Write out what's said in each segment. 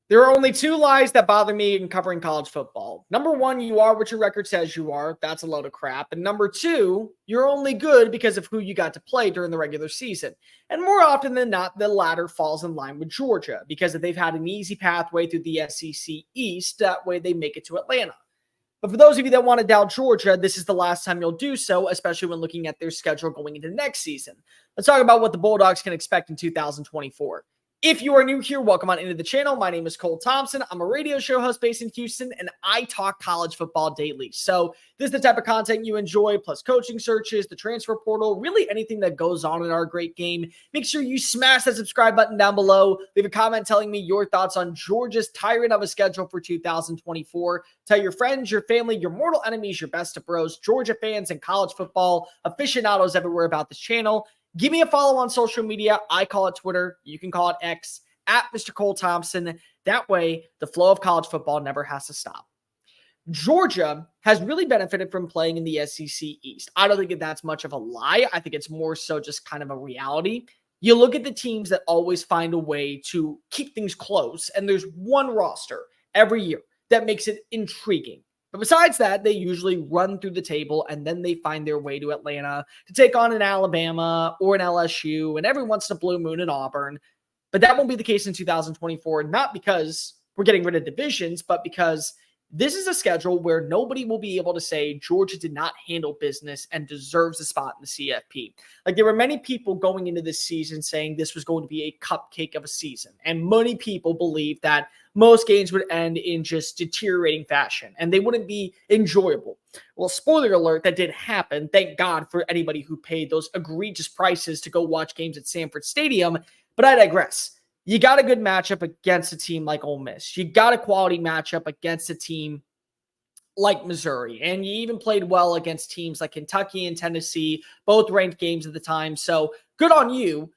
There are only two lies that bother me in covering college football. Number one, you are what your record says you are. That's a load of crap. And number two, you're only good because of who you got to play during the regular season. And more often than not, the latter falls in line with Georgia because if they've had an easy pathway through the SEC East, that way they make it to Atlanta. But for those of you that want to doubt Georgia, this is the last time you'll do so, especially when looking at their schedule going into next season. Let's talk about what the Bulldogs can expect in 2024. If you are new here, welcome on into the channel. My name is Cole Thompson. I'm a radio show host based in Houston, and I talk college football daily. So this is the type of content you enjoy, plus coaching searches, the transfer portal, really anything that goes on in our great game. Make sure you smash that subscribe button down below. Leave a comment telling me your thoughts on Georgia's tyrant of a schedule for 2024. Tell your friends, your family, your mortal enemies, your best of bros, Georgia fans, and college football aficionados everywhere about this channel. Give me a follow on social media. I call it Twitter. You can call it X, at Mr. Cole Thompson. That way, the flow of college football never has to stop. Georgia has really benefited from playing in the SEC East. I don't think that's much of a lie. I think it's more so just kind of a reality. You look at the teams that always find a way to keep things close, and there's one roster every year that makes it intriguing. But besides that, they usually run through the table and then they find their way to Atlanta to take on an Alabama or an LSU and every once in a blue moon an Auburn. But that won't be the case in 2024, not because we're getting rid of divisions, but because this is a schedule where nobody will be able to say Georgia did not handle business and deserves a spot in the CFP. Like there were many people going into this season saying this was going to be a cupcake of a season. And many people believed that most games would end in just deteriorating fashion and they wouldn't be enjoyable. Well, spoiler alert, that did happen. Thank God for anybody who paid those egregious prices to go watch games at Sanford Stadium. But I digress. You got a good matchup against a team like Ole Miss. You got a quality matchup against a team like Missouri. And you even played well against teams like Kentucky and Tennessee, both ranked games at the time. So good on you.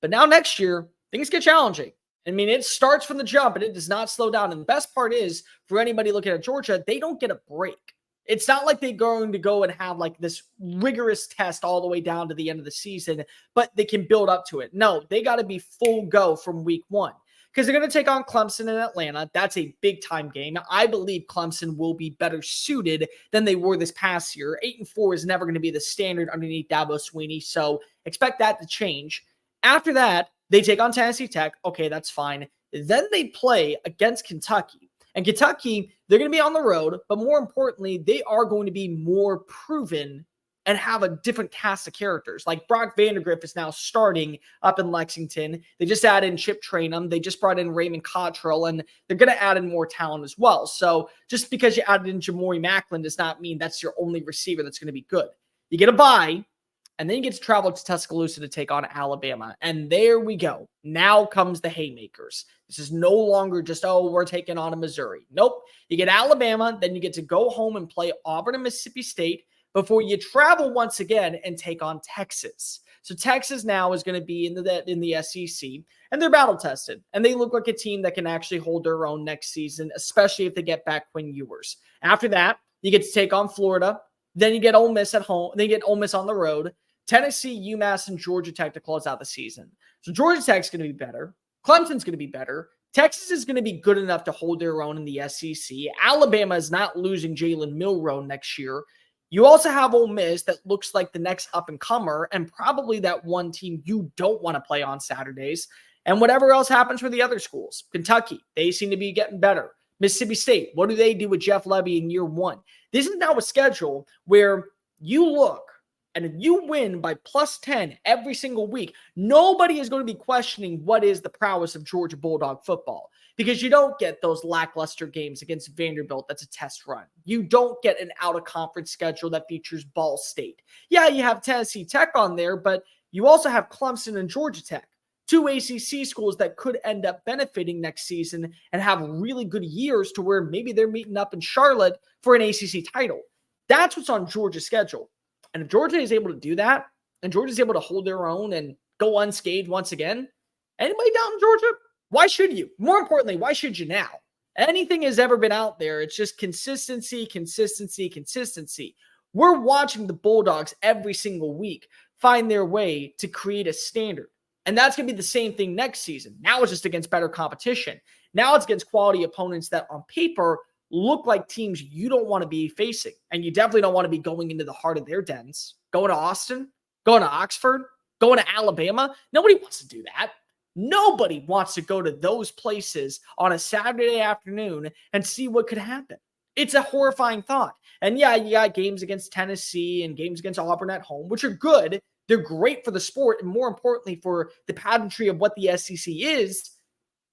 But now next year, things get challenging. I mean, it starts from the jump and it does not slow down. And the best part is, for anybody looking at Georgia, they don't get a break. It's not like they're going to go and have like this rigorous test all the way down to the end of the season, but they can build up to it. No, they got to be full go from week one because they're going to take on Clemson in Atlanta. That's a big time game. I believe Clemson will be better suited than they were this past year. 8-4 is never going to be the standard underneath Dabo Swinney, so expect that to change. After that, they take on Tennessee Tech. Okay, that's fine. Then they play against Kentucky. And Kentucky, they're going to be on the road, but more importantly, they are going to be more proven and have a different cast of characters. Like Brock Vandagriff is now starting up in Lexington. They just added in Chip Trainum. They just brought in Raymond Cottrell, and they're going to add in more talent as well. So just because you added in Jamori Macklin does not mean that's your only receiver that's going to be good. You get a bye, and then you get to travel to Tuscaloosa to take on Alabama. And there we go. Now comes the haymakers. This is no longer just, oh, we're taking on a Missouri. Nope. You get Alabama, then you get to go home and play Auburn and Mississippi State before you travel once again and take on Texas. So Texas now is going to be in the SEC, and they're battle-tested. And they look like a team that can actually hold their own next season, especially if they get back Quinn Ewers. After that, you get to take on Florida. Then you get Ole Miss at home. Then you get Ole Miss on the road. Tennessee, UMass, and Georgia Tech to close out the season. So Georgia Tech's going to be better. Clemson's going to be better. Texas is going to be good enough to hold their own in the SEC. Alabama is not losing Jalen Milroe next year. You also have Ole Miss that looks like the next up-and-comer and probably that one team you don't want to play on Saturdays. And whatever else happens for the other schools. Kentucky, they seem to be getting better. Mississippi State, what do they do with Jeff Lebby in year one? This is now a schedule where you look, and if you win by plus 10 every single week, nobody is going to be questioning what is the prowess of Georgia Bulldog football because you don't get those lackluster games against Vanderbilt. That's a test run. You don't get an out-of-conference schedule that features Ball State. Yeah, you have Tennessee Tech on there, but you also have Clemson and Georgia Tech, two ACC schools that could end up benefiting next season and have really good years to where maybe they're meeting up in Charlotte for an ACC title. That's what's on Georgia's schedule. And if Georgia is able to do that, and Georgia is able to hold their own and go unscathed once again, anybody down in Georgia? Why should you? More importantly, why should you now? Anything has ever been out there. It's just consistency, consistency, consistency. We're watching the Bulldogs every single week find their way to create a standard. And that's going to be the same thing next season. Now it's just against better competition. Now it's against quality opponents that on paper look like teams you don't want to be facing. And you definitely don't want to be going into the heart of their dens, going to Austin, going to Oxford, going to Alabama. Nobody wants to do that. Nobody wants to go to those places on a Saturday afternoon and see what could happen. It's a horrifying thought. And yeah, you got games against Tennessee and games against Auburn at home, which are good. They're great for the sport and more importantly for the pageantry of what the SEC is.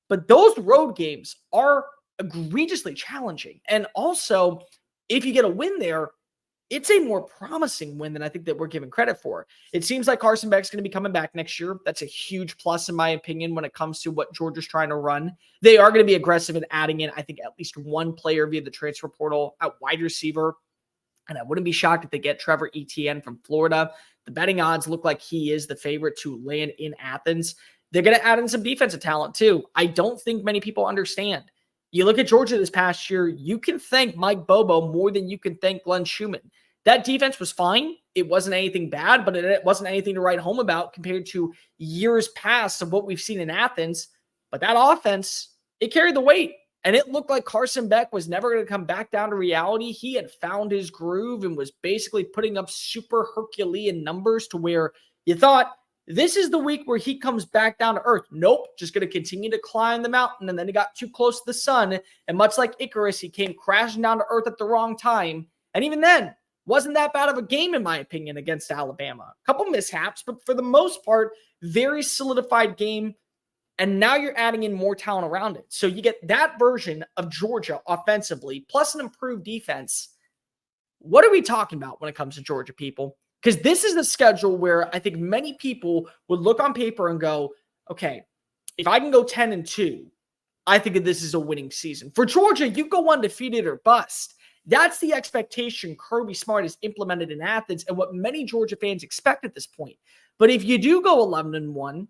But those road games are egregiously challenging. And also, if you get a win there, it's a more promising win than I think that we're giving credit for. It seems like Carson Beck's going to be coming back next year. That's a huge plus, in my opinion, when it comes to what Georgia's trying to run. They are going to be aggressive in adding in, I think, at least one player via the transfer portal at wide receiver. And I wouldn't be shocked if they get Trevor Etienne from Florida. The betting odds look like he is the favorite to land in Athens. They're going to add in some defensive talent, too. I don't think many people understand. You look at Georgia this past year, you can thank Mike Bobo more than you can thank Glenn Schumann. That defense was fine. It wasn't anything bad, but it wasn't anything to write home about compared to years past of what we've seen in Athens. But that offense, it carried the weight. And it looked like Carson Beck was never going to come back down to reality. He had found his groove and was basically putting up super Herculean numbers to where you thought, this is the week where he comes back down to earth. Nope, just going to continue to climb the mountain. And then he got too close to the sun. And much like Icarus, he came crashing down to earth at the wrong time. And even then, wasn't that bad of a game, in my opinion, against Alabama. A couple mishaps, but for the most part, very solidified game. And now you're adding in more talent around it. So you get that version of Georgia offensively, plus an improved defense. What are we talking about when it comes to Georgia, people? Because this is the schedule where I think many people would look on paper and go, okay, if I can go 10-2, I think this is a winning season. For Georgia, you go undefeated or bust. That's the expectation Kirby Smart has implemented in Athens and what many Georgia fans expect at this point. But if you do go 11-1,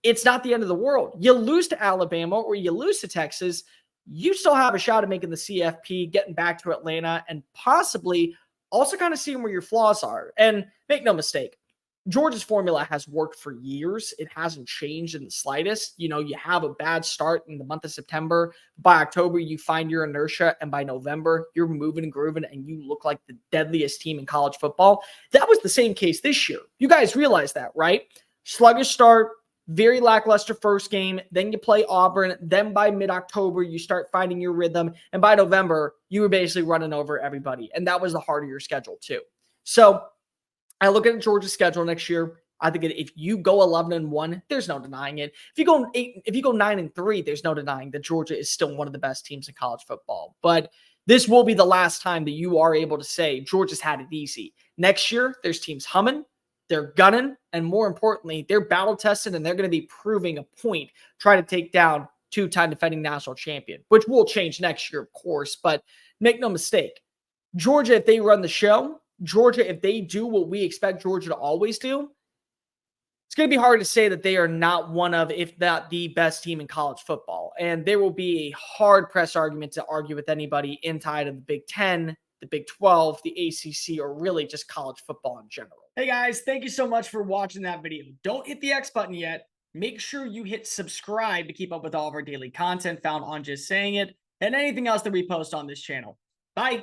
it's not the end of the world. You lose to Alabama or you lose to Texas, you still have a shot at making the CFP, getting back to Atlanta, and possibly also kind of seeing where your flaws are. And make no mistake, Georgia's formula has worked for years. It hasn't changed in the slightest. You know, you have a bad start in the month of September. By October, you find your inertia. And by November, you're moving and grooving and you look like the deadliest team in college football. That was the same case this year. You guys realize that, right? Sluggish start, very lackluster first game. Then you play Auburn. Then by mid-October, you start finding your rhythm. And by November, you were basically running over everybody. And that was the heart of your schedule too. So I look at Georgia's schedule next year. I think if you go 11-1, there's no denying it. If you go 9-3, there's no denying that Georgia is still one of the best teams in college football. But this will be the last time that you are able to say Georgia's had it easy. Next year, there's teams humming, they're gunning, and more importantly, they're battle tested and they're going to be proving a point, trying to take down two-time defending national champion, which will change next year, of course. But make no mistake, Georgia, if they run the show, Georgia, if they do what we expect Georgia to always do, it's going to be hard to say that they are not one of, if not the best team in college football. And there will be a hard press argument to argue with anybody inside of the Big Ten, the Big 12, the ACC, or really just college football in general. Hey guys, thank you so much for watching that video. Don't hit the X button yet. Make sure you hit subscribe to keep up with all of our daily content found on Just Saying It and anything else that we post on this channel. Bye.